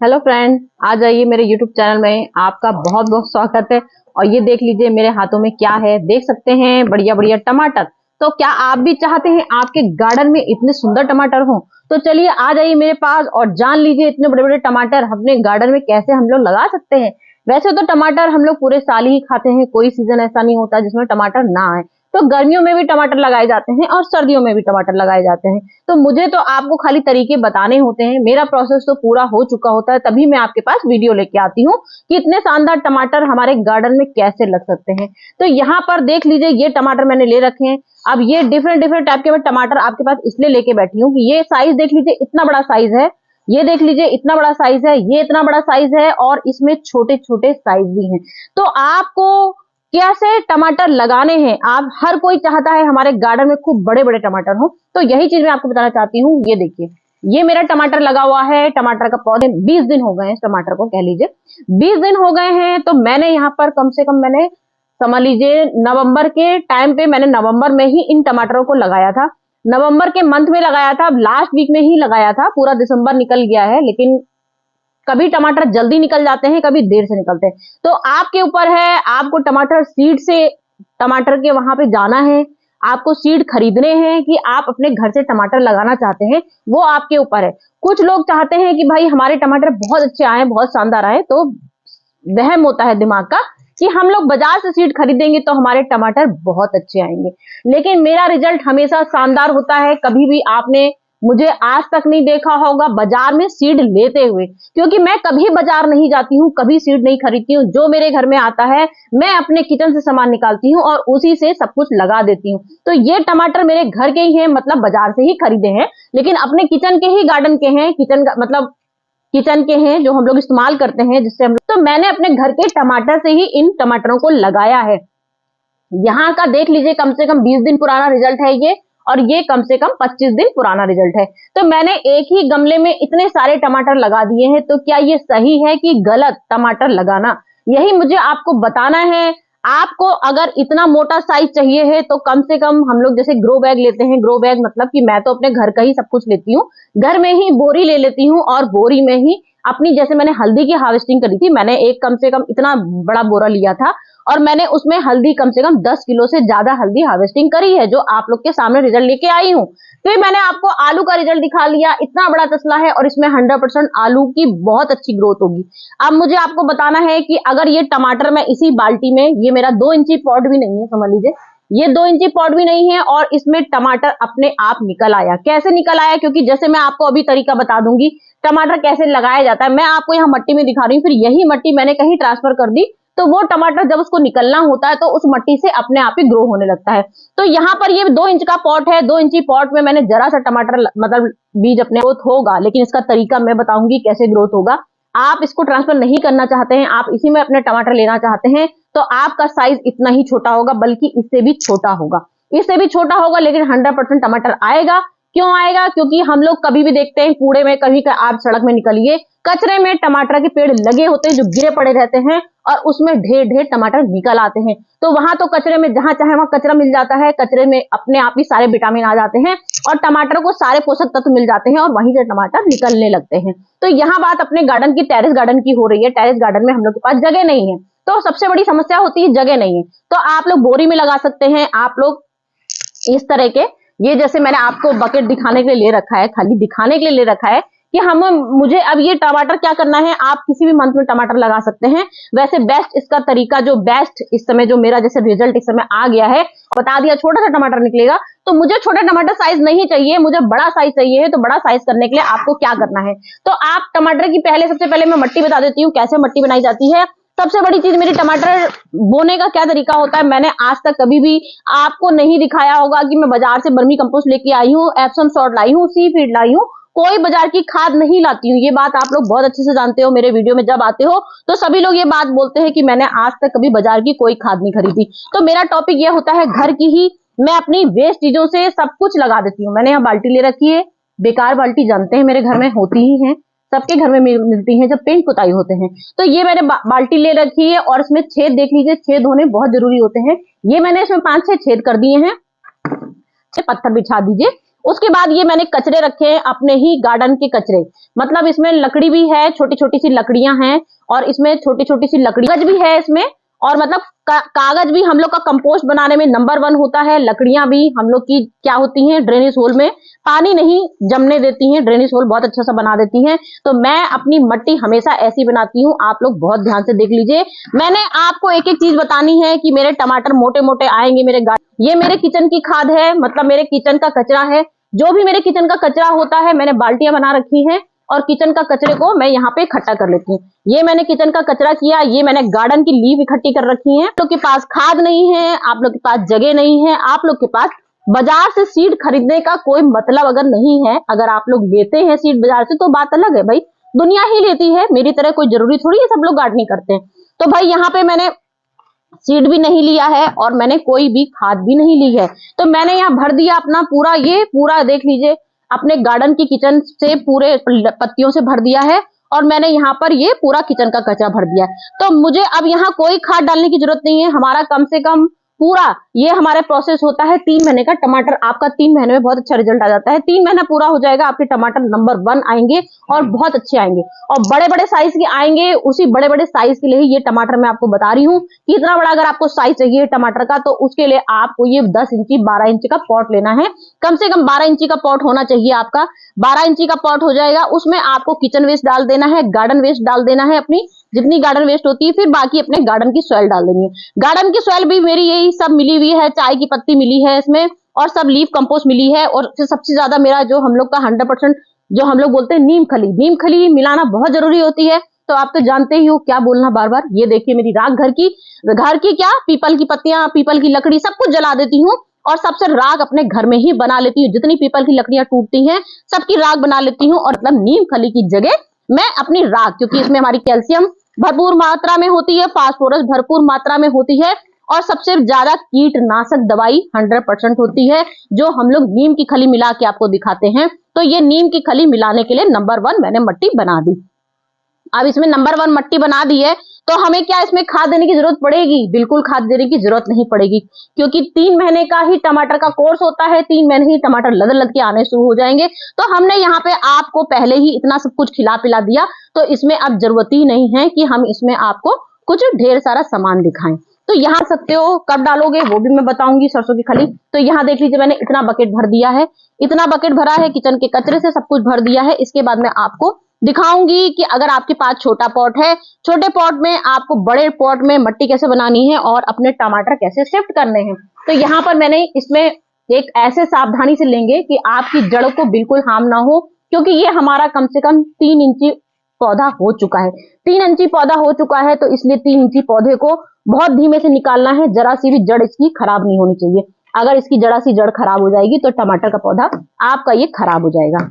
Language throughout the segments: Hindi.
हेलो फ्रेंड, आ जाइए मेरे यूट्यूब चैनल में। आपका बहुत बहुत स्वागत है। और ये देख लीजिए मेरे हाथों में क्या है, देख सकते हैं बढ़िया बढ़िया टमाटर। तो क्या आप भी चाहते हैं आपके गार्डन में इतने सुंदर टमाटर हो? तो चलिए आ जाइए मेरे पास और जान लीजिए इतने बड़े बड़े टमाटर अपने गार्डन में कैसे हम लोग लगा सकते हैं। वैसे तो टमाटर हम लोग पूरे साल ही खाते हैं, कोई सीजन ऐसा नहीं होता जिसमें टमाटर ना आए। तो गर्मियों में भी टमाटर लगाए जाते हैं और सर्दियों में भी टमाटर लगाए जाते हैं। तो मुझे तो आपको खाली तरीके बताने होते हैं, मेरा प्रोसेस तो पूरा हो चुका होता है, तभी मैं आपके पास वीडियो लेके आती हूँ कि इतने शानदार टमाटर हमारे गार्डन में कैसे लग सकते हैं। तो यहाँ पर देख लीजिए ये टमाटर मैंने ले रखे हैं। अब ये डिफरेंट डिफरेंट टाइप के मैं टमाटर आपके पास इसलिए लेके बैठी हूँ कि ये साइज देख लीजिए, इतना बड़ा साइज है। ये देख लीजिए इतना बड़ा साइज है, ये इतना बड़ा साइज है और इसमें छोटे छोटे साइज भी हैं। तो आपको कैसे टमाटर लगाने हैं, आप हर कोई चाहता है हमारे गार्डन में खूब बड़े बड़े टमाटर हो, तो यही चीज मैं आपको बताना चाहती हूँ। ये देखिए, ये मेरा टमाटर लगा हुआ है। टमाटर का पौधे 20 दिन हो गए हैं, इस टमाटर को कह लीजिए 20 दिन हो गए हैं। तो मैंने यहाँ पर कम से कम मैंने समझ लीजिए नवंबर के टाइम पे, मैंने नवंबर में ही इन टमाटरों को लगाया था। नवंबर के मंथ में लगाया था, लास्ट वीक में ही लगाया था। पूरा दिसंबर निकल गया है, लेकिन कभी टमाटर जल्दी निकल जाते हैं, कभी देर से निकलते हैं। तो आपके ऊपर है, आपको टमाटर सीड से टमाटर के वहां पे जाना है, आपको सीड खरीदने हैं कि आप अपने घर से टमाटर लगाना चाहते हैं, वो आपके ऊपर है। कुछ लोग चाहते हैं कि भाई हमारे टमाटर बहुत अच्छे आए, बहुत शानदार आए, तो वहम होता है दिमाग का कि हम लोग बाजार से सीड खरीदेंगे तो हमारे टमाटर बहुत अच्छे आएंगे। लेकिन मेरा रिजल्ट हमेशा शानदार होता है। कभी भी आपने मुझे आज तक नहीं देखा होगा बाजार में सीड लेते हुए, क्योंकि मैं कभी बाजार नहीं जाती हूँ, कभी सीड नहीं खरीदती हूँ। जो मेरे घर में आता है मैं अपने किचन से सामान निकालती हूँ और उसी से सब कुछ लगा देती हूँ। तो ये टमाटर मेरे घर के ही हैं, मतलब बाजार से ही खरीदे हैं, लेकिन अपने किचन के ही गार्डन के हैं। किचन का मतलब किचन के हैं जो हम लोग इस्तेमाल करते हैं, जिससे हम लोग, तो मैंने अपने घर के टमाटर से ही इन टमाटरों को लगाया है। यहाँ का देख लीजिए, कम से कम 20 दिन पुराना रिजल्ट है ये, और ये कम से कम 25 दिन पुराना रिजल्ट है। तो मैंने एक ही गमले में इतने सारे टमाटर लगा दिए हैं। तो क्या ये सही है कि गलत टमाटर लगाना, यही मुझे आपको बताना है। आपको अगर इतना मोटा साइज चाहिए है तो कम से कम हम लोग जैसे ग्रो बैग लेते हैं, ग्रो बैग मतलब कि मैं तो अपने घर का ही सब कुछ लेती हूँ, घर में ही बोरी ले लेती हूँ और बोरी में ही अपनी, जैसे मैंने हल्दी की हार्वेस्टिंग करी थी, मैंने एक कम से कम इतना बड़ा बोरा लिया था और मैंने उसमें हल्दी कम से कम 10 किलो से ज्यादा हल्दी हार्वेस्टिंग करी है, जो आप लोग के सामने रिजल्ट लेके आई हूँ। फिर मैंने आपको आलू का रिजल्ट दिखा लिया, इतना बड़ा तसला है और इसमें 100% आलू की बहुत अच्छी ग्रोथ होगी। अब मुझे आपको बताना है कि अगर ये टमाटर मैं इसी बाल्टी में, ये मेरा 2 इंची पॉट भी नहीं है, समझ लीजिए ये 2 इंची पॉट भी नहीं है, और इसमें टमाटर अपने आप निकल आया। कैसे निकल आया? क्योंकि जैसे मैं आपको अभी तरीका बता दूंगी टमाटर कैसे लगाया जाता है, मैं आपको यहाँ मट्टी में दिखा रही हूँ, फिर यही मट्टी मैंने कहीं ट्रांसफर कर दी, तो वो टमाटर जब उसको निकलना होता है तो उस मट्टी से अपने आप ही ग्रो होने लगता है। तो यहाँ पर ये 2 इंच का पॉट है, 2 इंची पॉट में मैंने जरा सा टमाटर मतलब बीज अपने ग्रोथ होगा, लेकिन इसका तरीका मैं बताऊंगी कैसे ग्रोथ होगा। आप इसको ट्रांसफर नहीं करना चाहते हैं, आप इसी में अपने टमाटर लेना चाहते हैं, तो आपका साइज इतना ही छोटा होगा, बल्कि इससे भी छोटा होगा, इससे भी छोटा होगा, लेकिन 100% टमाटर आएगा। क्यों आएगा? क्योंकि हम लोग कभी भी देखते हैं कूड़े में, कभी आप सड़क में निकलिए, कचरे में टमाटर के पेड़ लगे होते हैं जो गिरे पड़े रहते हैं और उसमें ढेर ढेर टमाटर निकल आते हैं। तो वहां तो कचरे में जहां चाहे वहां कचरा मिल जाता है, कचरे में अपने आप ही सारे विटामिन आ जाते हैं और टमाटर को सारे पोषक तत्व मिल जाते हैं और वहीं से टमाटर निकलने लगते हैं। तो यहाँ बात अपने गार्डन की, टेरेस गार्डन की हो रही है। टेरेस गार्डन में हम लोग के पास जगह नहीं है, तो सबसे बड़ी समस्या होती है जगह नहीं है। तो आप लोग बोरी में लगा सकते हैं, आप लोग इस तरह के, ये जैसे मैंने आपको बकेट दिखाने के लिए ले रखा है, खाली दिखाने के लिए ले रखा है कि मुझे अब ये टमाटर क्या करना है। आप किसी भी मंथ में टमाटर लगा सकते हैं। वैसे बेस्ट इसका तरीका, जो बेस्ट इस समय जो मेरा जैसे रिजल्ट इस समय आ गया है, बता दिया छोटा सा टमाटर निकलेगा, तो मुझे छोटा टमाटर साइज नहीं चाहिए, मुझे बड़ा साइज चाहिए है। तो बड़ा साइज करने के लिए आपको क्या करना है, तो आप टमाटर की पहले, सबसे पहले मैं मट्टी बता देती हूँ कैसे मट्टी बनाई जाती है। सबसे बड़ी चीज मेरी टमाटर बोने का क्या तरीका होता है, मैंने आज तक कभी भी आपको नहीं दिखाया होगा कि मैं बाजार से वर्मी कंपोस्ट लेके आई हूँ, एप्सम सॉल्ट लाई हूँ, सी फीड लाई हूँ, कोई बाजार की खाद नहीं लाती हूँ। ये बात आप लोग बहुत अच्छे से जानते हो, मेरे वीडियो में जब आते हो तो सभी लोग ये बात बोलते हैं कि मैंने आज तक कभी बाजार की कोई खाद नहीं खरीदी। तो मेरा टॉपिक ये होता है घर की ही, मैं अपनी वेस्ट चीजों से सब कुछ लगा देती हूँ। मैंने यहाँ बाल्टी ले रखी है, बेकार बाल्टी जानते हैं मेरे घर में होती ही है, सबके घर में मिलती हैं जब पेंट पुताई होते हैं। तो ये मैंने बाल्टी ले रखी है और इसमें छेद देख लीजिए, छेद होने बहुत जरूरी होते हैं। ये मैंने इसमें 5-6 छेद कर दिए हैं। पत्थर बिछा दीजिए, उसके बाद ये मैंने कचरे रखे हैं, अपने ही गार्डन के कचरे, मतलब इसमें लकड़ी भी है, छोटी छोटी सी लकड़ियां हैं, और इसमें छोटी छोटी सी लकड़ी भी है इसमें, और मतलब कागज भी हम लोग का कंपोस्ट बनाने में नंबर 1 होता है। लकड़ियां भी हम लोग की क्या होती हैं, ड्रेनेज होल में पानी नहीं जमने देती हैं, ड्रेनेज होल बहुत अच्छा सा बना देती हैं। तो मैं अपनी मिट्टी हमेशा ऐसी बनाती हूँ, आप लोग बहुत ध्यान से देख लीजिए। मैंने आपको एक एक चीज बतानी है कि मेरे टमाटर मोटे मोटे आएंगे मेरे ये मेरे किचन की खाद है, मतलब मेरे किचन का कचरा है। जो भी मेरे किचन का कचरा होता है मैंने बाल्टियां बना रखी हैं, और किचन का कचरे को मैं यहाँ पे इकट्ठा कर लेती हूँ। ये मैंने किचन का कचरा किया, ये मैंने गार्डन की लीव इकट्ठी कर रखी है। आप लोग के पास खाद नहीं है, आप लोग के पास जगह नहीं है, आप लोग के पास बाजार से सीड खरीदने का कोई मतलब अगर नहीं है, अगर आप लोग लेते हैं सीड बाजार से तो बात अलग है भाई, दुनिया ही लेती है, मेरी तरह कोई जरूरी थोड़ी है सब लोग गार्डनिंग करते हैं। तो भाई यहाँ पे मैंने सीड भी नहीं लिया है और मैंने कोई भी खाद भी नहीं ली है। तो मैंने यहाँ भर दिया अपना पूरा, ये पूरा देख लीजिए अपने गार्डन की किचन से पूरे पत्तियों से भर दिया है, और मैंने यहाँ पर ये पूरा किचन का कचरा भर दिया। तो मुझे अब यहाँ कोई खाद डालने की जरूरत नहीं है। हमारा कम से कम पूरा ये हमारा प्रोसेस होता है 3 महीने का। टमाटर आपका 3 महीने में बहुत अच्छा रिजल्ट आ जाता है। 3 महीना पूरा हो जाएगा, आपके टमाटर नंबर 1 आएंगे और बहुत अच्छे आएंगे, और बड़े बड़े साइज के आएंगे। उसी बड़े बड़े साइज के लिए ये टमाटर मैं आपको बता रही हूँ कि इतना बड़ा अगर आपको साइज चाहिए टमाटर का, तो उसके लिए आपको ये 10 इंची 12 इंची का पॉट लेना है। कम से कम 12 इंची का पॉट होना चाहिए आपका। 12 इंची का पॉट हो जाएगा, उसमें आपको किचन वेस्ट डाल देना है, गार्डन वेस्ट डाल देना है, अपनी जितनी गार्डन वेस्ट होती है, फिर बाकी अपने गार्डन की सॉइल डाल देनी है। गार्डन की सॉइल भी मेरी यही सब मिली हुई है, चाय की पत्ती मिली है इसमें, और सब लीफ कंपोस्ट मिली है, और सबसे ज्यादा मेरा जो हम लोग का 100% जो हम लोग बोलते हैं नीम खली मिलाना बहुत जरूरी होती है। तो आप तो जानते ही हो क्या बोलना बार बार। ये देखिए मेरी राख घर की क्या पीपल की पत्तियां, पीपल की लकड़ी सब कुछ जला देती हूँ, और सबसे राख अपने घर में ही बना लेती हूँ। जितनी पीपल की लकड़ियां टूटती हैं सबकी राख बना लेती हूँ, और मतलब नीम खली की जगह मैं अपनी राख, क्योंकि इसमें हमारी कैल्शियम भरपूर मात्रा में होती है, फास्फोरस भरपूर मात्रा में होती है, और सबसे ज्यादा कीटनाशक दवाई 100% होती है, जो हम लोग नीम की खली मिला के आपको दिखाते हैं। तो ये नीम की खली मिलाने के लिए नंबर 1 मैंने मिट्टी बना दी। अब इसमें नंबर 1 मिट्टी बना दी है, तो हमें क्या इसमें खाद देने की जरूरत पड़ेगी? बिल्कुल खाद देने की जरूरत नहीं पड़ेगी, क्योंकि 3 महीने का ही टमाटर का कोर्स होता है। 3 महीने ही टमाटर लद लद के आने शुरू हो जाएंगे। तो हमने यहाँ पे आपको पहले ही इतना सब कुछ खिला पिला दिया, तो इसमें अब जरूरत ही नहीं है कि हम इसमें आपको कुछ ढेर सारा सामान दिखाएं। तो यहाँ सकते हो, कब डालोगे वो भी मैं बताऊंगी सरसों की खली। तो यहाँ देख लीजिए मैंने इतना बकेट भर दिया है, इतना बकेट भरा है, किचन के कचरे से सब कुछ भर दिया है। इसके बाद मैं आपको दिखाऊंगी कि अगर आपके पास छोटा पॉट है, छोटे पॉट में आपको बड़े पॉट में मिट्टी कैसे बनानी है और अपने टमाटर कैसे शिफ्ट करने हैं। तो यहाँ पर मैंने इसमें एक ऐसे सावधानी से लेंगे कि आपकी जड़ों को बिल्कुल हार्म ना हो, क्योंकि ये हमारा कम से कम 3 इंची पौधा हो चुका है। 3 इंची पौधा हो चुका है, तो इसलिए 3 इंची पौधे को बहुत धीमे से निकालना है। जरा सी भी जड़ इसकी खराब नहीं होनी चाहिए। अगर इसकी जरा सी जड़ खराब हो जाएगी तो टमाटर का पौधा आपका ये खराब हो जाएगा।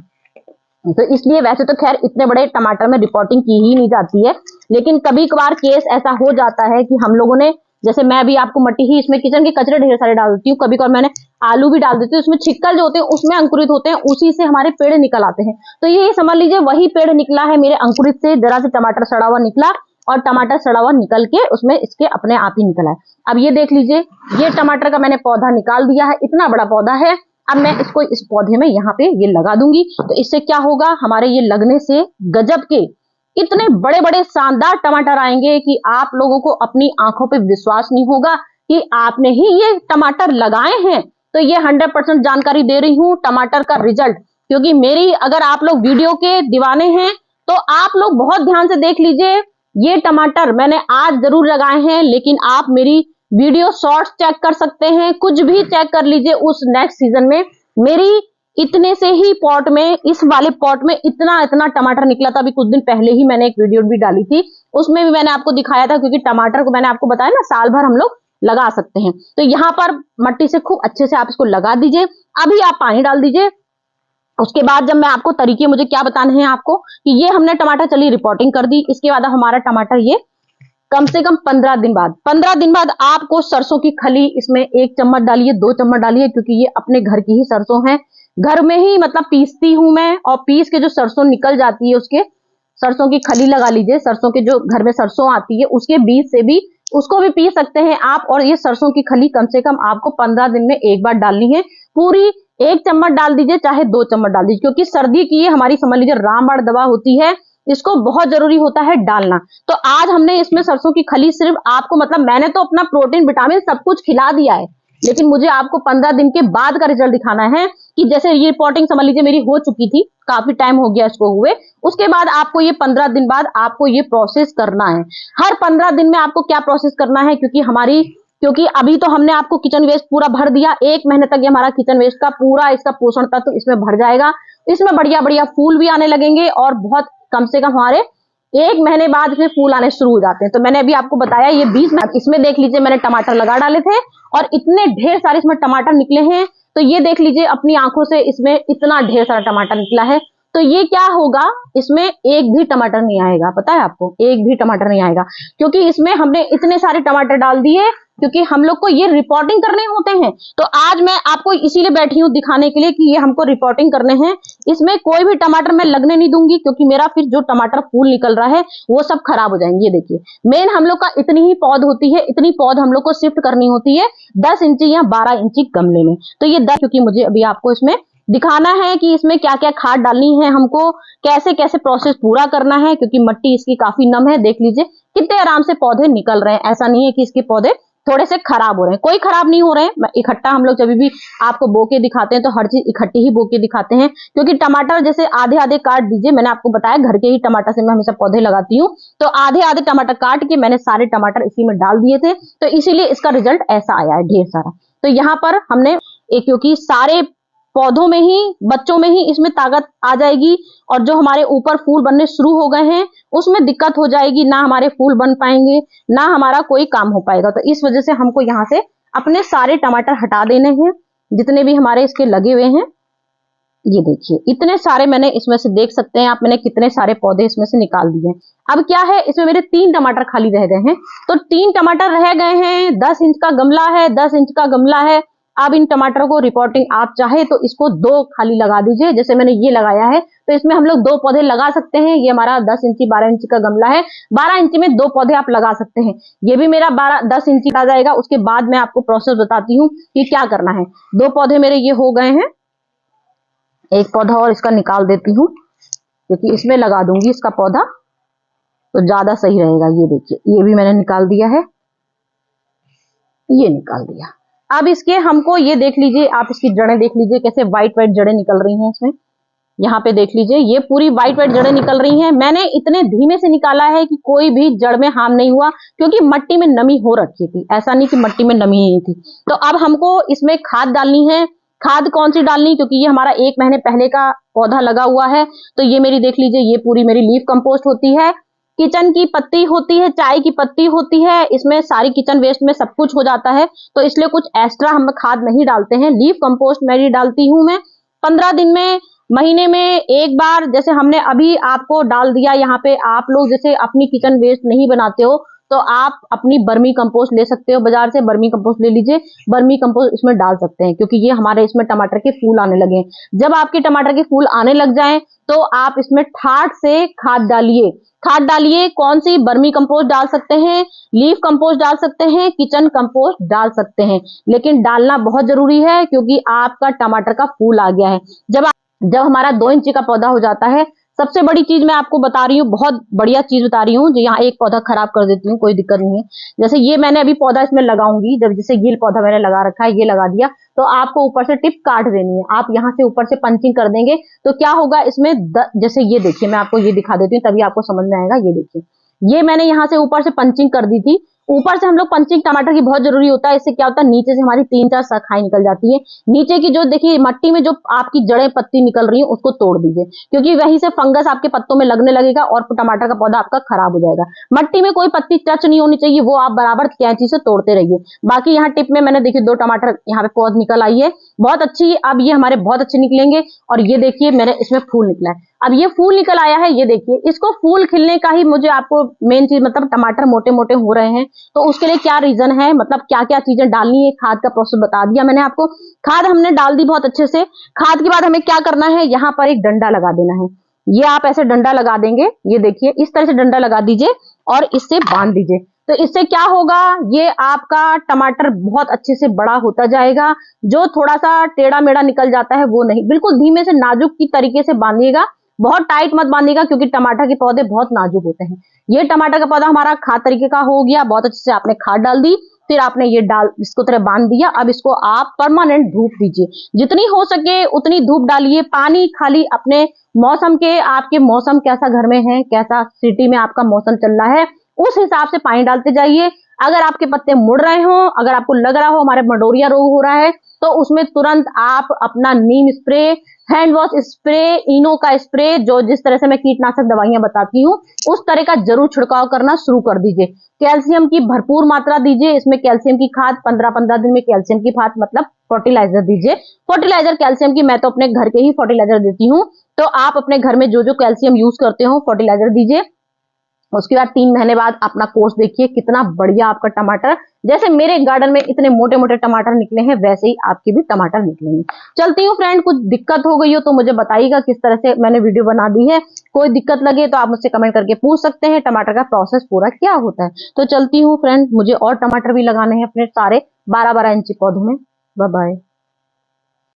तो इसलिए वैसे तो खैर इतने बड़े टमाटर में रिपोर्टिंग की ही नहीं जाती है, लेकिन कभी कभार केस ऐसा हो जाता है कि हम लोगों ने, जैसे मैं भी आपको मिट्टी ही इसमें किचन के कचरे ढेर सारे डाल देती हूँ, कभी कभार मैंने आलू भी डाल देती हूँ, उसमें छिक्कल जो होते हैं उसमें अंकुरित होते हैं, उसी से हमारे पेड़ निकल आते हैं। तो ये समझ लीजिए वही पेड़ निकला है मेरे अंकुरित से, जरा से टमाटर सड़ा हुआ निकला, और टमाटर सड़ा हुआ निकल के उसमें इसके अपने आप ही निकला है। अब ये देख लीजिए, ये टमाटर का मैंने पौधा निकाल दिया है, इतना बड़ा पौधा है। अब मैं इसको इस पौधे में यहाँ पे ये लगा दूंगी, तो इससे क्या होगा, हमारे ये लगने से गजब के इतने बड़े बड़े शानदार टमाटर आएंगे कि आप लोगों को अपनी आंखों पे विश्वास नहीं होगा कि आपने ही ये टमाटर लगाए हैं। तो ये 100% जानकारी दे रही हूँ टमाटर का रिजल्ट, क्योंकि मेरी अगर आप लोग वीडियो के दीवाने हैं तो आप लोग बहुत ध्यान से देख लीजिए। ये टमाटर मैंने आज जरूर लगाए हैं, लेकिन आप मेरी वीडियो शॉर्ट्स चेक कर सकते हैं, कुछ भी चेक कर लीजिए। उस नेक्स्ट सीजन में मेरी इतने से ही पॉट में, इस वाले पॉट में इतना इतना टमाटर निकला था। अभी कुछ दिन पहले ही मैंने एक वीडियो भी डाली थी, उसमें भी मैंने आपको दिखाया था, क्योंकि टमाटर को मैंने आपको बताया ना साल भर हम लोग लगा सकते हैं। तो यहाँ पर मिट्टी से खूब अच्छे से आप इसको लगा दीजिए। अभी आप पानी डाल दीजिए। उसके बाद जब मैं आपको तरीके मुझे क्या बताने हैं आपको, कि ये हमने टमाटर चली रिपोर्टिंग कर दी, इसके बाद हमारा टमाटर ये कम से कम 15 दिन बाद आपको सरसों की खली इसमें 1 चम्मच डालिए, 2 चम्मच डालिए, क्योंकि ये अपने घर की ही सरसों है, घर में ही मतलब पीसती हूं मैं, और पीस के जो सरसों निकल जाती है उसके सरसों की खली लगा लीजिए। सरसों के जो घर में सरसों आती है उसके बीज से भी उसको भी पीस सकते हैं आप। और ये सरसों की खली कम से कम आपको 15 दिन में एक बार डालनी है। पूरी 1 चम्मच डाल दीजिए चाहे 2 चम्मच डाल दीजिए, क्योंकि सर्दी की ये हमारी समझ लीजिए रामबाण दवा होती है, इसको बहुत जरूरी होता है डालना। तो आज हमने इसमें सरसों की खली सिर्फ आपको, मतलब मैंने तो अपना प्रोटीन विटामिन सब कुछ खिला दिया है, लेकिन मुझे आपको 15 दिन के बाद का रिजल्ट दिखाना है कि जैसे ये रिपोर्टिंग समझ लीजिए मेरी हो चुकी थी, काफी टाइम हो गया इसको हुए, उसके बाद आपको ये 15 दिन बाद आपको ये प्रोसेस करना है। हर 15 दिन में आपको क्या प्रोसेस करना है, क्योंकि अभी तो हमने आपको किचन वेस्ट पूरा भर दिया, 1 महीने तक ये हमारा किचन वेस्ट का पूरा इसका पोषण तत्व इसमें भर जाएगा, इसमें बढ़िया बढ़िया फूल भी आने लगेंगे और बहुत कम से कम हमारे 1 महीने बाद इसमें फूल आने शुरू हो जाते हैं। तो मैंने अभी आपको बताया ये 20 में, इसमें देख लीजिए मैंने टमाटर लगा डाले थे और इतने ढेर सारे इसमें टमाटर निकले हैं। तो ये देख लीजिए अपनी आंखों से, इसमें इतना ढेर सारा टमाटर निकला है। तो ये क्या होगा, इसमें एक भी टमाटर नहीं आएगा, पता है आपको, एक भी टमाटर नहीं आएगा, क्योंकि इसमें हमने इतने सारे टमाटर डाल दिए, क्योंकि हम लोग को ये रिपोर्टिंग करने होते हैं। तो आज मैं आपको इसीलिए बैठी हूँ दिखाने के लिए कि ये हमको रिपोर्टिंग करने हैं। इसमें कोई भी टमाटर मैं लगने नहीं दूंगी, क्योंकि मेरा फिर जो टमाटर फूल निकल रहा है वो सब खराब हो जाएंगे। ये देखिए मेन हम लोग का इतनी ही पौध होती है, इतनी पौध हम लोग को शिफ्ट करनी होती है 10 इंची या 12 इंची गमले में। तो ये 10, क्योंकि मुझे अभी आपको इसमें दिखाना है कि इसमें क्या क्या खाद डालनी है, हमको कैसे कैसे प्रोसेस पूरा करना है, क्योंकि मिट्टी इसकी काफी नम है। देख लीजिए कितने आराम से पौधे निकल रहे हैं, ऐसा नहीं है कि इसके पौधे थोड़े से खराब हो रहे हैं, कोई खराब नहीं हो रहे हैं। इकट्ठा हम लोग जब भी आपको बो के दिखाते हैं तो हर चीज इकट्ठी ही बो के दिखाते हैं, क्योंकि टमाटर जैसे आधे आधे काट दीजिए, मैंने आपको बताया घर के ही टमाटर से मैं हमेशा पौधे लगाती हूँ, तो आधे आधे टमाटर काट के मैंने सारे टमाटर इसी में डाल दिए थे, तो इसीलिए इसका रिजल्ट ऐसा आया है ढेर सारा। तो यहाँ पर हमने क्योंकि सारे पौधों में ही, बच्चों में ही इसमें ताकत आ जाएगी, और जो हमारे ऊपर फूल बनने शुरू हो गए हैं उसमें दिक्कत हो जाएगी, ना हमारे फूल बन पाएंगे, ना हमारा कोई काम हो पाएगा। तो इस वजह से हमको यहाँ से अपने सारे टमाटर हटा देने हैं, जितने भी हमारे इसके लगे हुए हैं। ये देखिए इतने सारे मैंने इसमें से, देख सकते हैं आप, मैंने कितने सारे पौधे इसमें से निकाल दिए। अब क्या है, इसमें मेरे 3 टमाटर खाली रह गए हैं, तो 3 टमाटर रह गए हैं, 10 इंच का गमला है, 10 इंच का गमला है। अब इन टमाटरों को रिपोर्टिंग आप चाहे तो इसको 2 खाली लगा दीजिए, जैसे मैंने ये लगाया है, तो इसमें हम लोग 2 पौधे लगा सकते हैं। ये हमारा 10 इंची 12 इंची का गमला है, 12 इंची में 2 पौधे आप लगा सकते हैं। ये भी मेरा 10 इंची आ जाएगा। उसके बाद मैं आपको प्रोसेस बताती हूँ कि क्या करना है। 2 पौधे मेरे ये हो गए हैं, एक पौधा और इसका निकाल देती हूँ, क्योंकि इसमें लगा दूंगी इसका पौधा तो ज्यादा सही रहेगा। ये देखिए ये भी मैंने निकाल दिया है, ये निकाल दिया। अब इसके हमको ये देख लीजिए, आप इसकी जड़ें देख लीजिए कैसे व्हाइट व्हाइट जड़ें निकल रही हैं इसमें। यहाँ पे देख लीजिए ये पूरी व्हाइट व्हाइट जड़ें निकल रही हैं। मैंने इतने धीमे से निकाला है कि कोई भी जड़ में हार्म नहीं हुआ, क्योंकि मिट्टी में नमी हो रखी थी, ऐसा नहीं कि मिट्टी में नमी नहीं थी। तो अब हमको इसमें खाद डालनी है। खाद कौन सी डालनी, क्योंकि ये हमारा 1 महीने पहले का पौधा लगा हुआ है। तो ये मेरी देख लीजिए, ये पूरी मेरी लीफ कंपोस्ट होती है, किचन की पत्ती होती है, चाय की पत्ती होती है, इसमें सारी किचन वेस्ट में सब कुछ हो जाता है, तो इसलिए कुछ एक्स्ट्रा हम खाद नहीं डालते हैं। लीफ कंपोस्ट मेरी डालती हूं मैं 15 दिन में, महीने में एक बार। जैसे हमने अभी आपको डाल दिया यहाँ पे, आप लोग जैसे अपनी किचन वेस्ट नहीं बनाते हो तो आप अपनी बर्मी कंपोस्ट ले सकते हो, बाजार से बर्मी कंपोस्ट ले लीजिए, बर्मी कंपोस्ट इसमें डाल सकते हैं, क्योंकि ये हमारे इसमें टमाटर के फूल आने लगे। जब आपके टमाटर के फूल आने लग जाएं तो आप इसमें ठाठ से खाद डालिए। खाद डालिए, कौन सी, बर्मी कंपोस्ट डाल सकते हैं, लीफ कंपोस्ट डाल सकते हैं, किचन कंपोस्ट डाल सकते हैं, लेकिन डालना बहुत जरूरी है, क्योंकि आपका टमाटर का फूल आ गया है। जब हमारा 2 इंची का पौधा हो जाता है, सबसे बड़ी चीज मैं आपको बता रही हूँ, बहुत बढ़िया चीज बता रही हूँ, जो यहाँ एक पौधा खराब कर देती हूँ, कोई दिक्कत नहीं है। जैसे ये मैंने अभी पौधा इसमें लगाऊंगी, जब जैसे ये पौधा मैंने लगा रखा है, ये लगा दिया, तो आपको ऊपर से टिप काट देनी है। आप यहाँ से ऊपर से पंचिंग कर देंगे तो क्या होगा इसमें, जैसे ये देखिए, मैं आपको ये दिखा देती हूँ तभी आपको समझ में आएगा। ये देखिए, ये मैंने यहाँ से ऊपर से पंचिंग कर दी थी। ऊपर से हम लोग पंचिंग टमाटर की बहुत जरूरी होता है, इससे क्या होता है, नीचे से हमारी 3-4 शाखाएं निकल जाती है। नीचे की जो देखिए मिट्टी में जो आपकी जड़ें पत्ती निकल रही है उसको तोड़ दीजिए, क्योंकि वहीं से फंगस आपके पत्तों में लगने लगेगा और टमाटर का पौधा आपका खराब हो जाएगा। मिट्टी में कोई पत्ती टच नहीं होनी चाहिए, वो आप बराबर कैंची से तोड़ते रहिए। बाकी यहाँ टिप में मैंने देखिए 2 टमाटर यहाँ पे पौध निकल आई है, बहुत अच्छी। अब ये हमारे बहुत अच्छे निकलेंगे। और ये देखिए मेरे इसमें फूल निकला है। अब ये फूल निकल आया है, ये देखिए, इसको फूल खिलने का ही मुझे आपको मेन चीज, मतलब टमाटर मोटे मोटे हो रहे हैं तो उसके लिए क्या रीजन है, मतलब क्या क्या चीजें डालनी है, खाद का प्रोसेस बता दिया मैंने आपको। खाद हमने डाल दी बहुत अच्छे से। खाद के बाद हमें क्या करना है, यहाँ पर एक डंडा लगा देना है। ये आप ऐसे डंडा लगा देंगे, ये देखिए इस तरह से डंडा लगा दीजिए और इससे बांध दीजिए। तो इससे क्या होगा, ये आपका टमाटर बहुत अच्छे से बड़ा होता जाएगा। जो थोड़ा सा टेढ़ा मेढ़ा निकल जाता है वो नहीं, बिल्कुल धीमे से नाजुक की तरीके से बांधिएगा, बहुत टाइट मत बांधिएगा क्योंकि टमाटर के पौधे बहुत नाजुक होते हैं। ये टमाटर का पौधा हमारा खाद तरीके का हो गया, बहुत अच्छे से आपने खाद डाल दी, फिर आपने ये डाल इसको तरह बांध दिया। अब इसको आप परमानेंट धूप दीजिए, जितनी हो सके उतनी धूप डालिए। पानी खाली अपने मौसम के, आपके मौसम कैसा घर में है, कैसा सिटी में आपका मौसम चल रहा है, उस हिसाब से पानी डालते जाइए। अगर आपके पत्ते मुड़ रहे हो, अगर आपको लग रहा हो हमारे मंडोरिया रोग हो रहा है, तो उसमें तुरंत आप अपना नीम स्प्रे, हैंड वॉश स्प्रे, इनो का स्प्रे, जो जिस तरह से मैं कीटनाशक दवाइयां बताती हूँ उस तरह का जरूर छिड़काव करना शुरू कर दीजिए। कैल्शियम की भरपूर मात्रा दीजिए, इसमें कैल्शियम की खाद 15-15 दिन में कैल्शियम की खाद मतलब फर्टिलाइजर दीजिए। फर्टिलाइजर कैल्शियम की मैं तो अपने घर के ही फर्टिलाइजर देती हूँ, तो आप अपने घर में जो जो कैल्शियम यूज करते हो फर्टिलाइजर दीजिए। उसके बाद 3 महीने बाद अपना कोर्स देखिए, कितना बढ़िया आपका टमाटर, जैसे मेरे गार्डन में इतने मोटे मोटे टमाटर निकले हैं वैसे ही आपके भी टमाटर निकलेंगे। चलती हूँ फ्रेंड, कुछ दिक्कत हो गई हो तो मुझे बताइएगा किस तरह से मैंने वीडियो बना दी है। कोई दिक्कत लगे तो आप मुझसे कमेंट करके पूछ सकते हैं, टमाटर का प्रोसेस पूरा क्या होता है। तो चलती हूँ फ्रेंड, मुझे और टमाटर भी लगाने हैं अपने सारे 12-12 इंची पौधों में। Bye bye.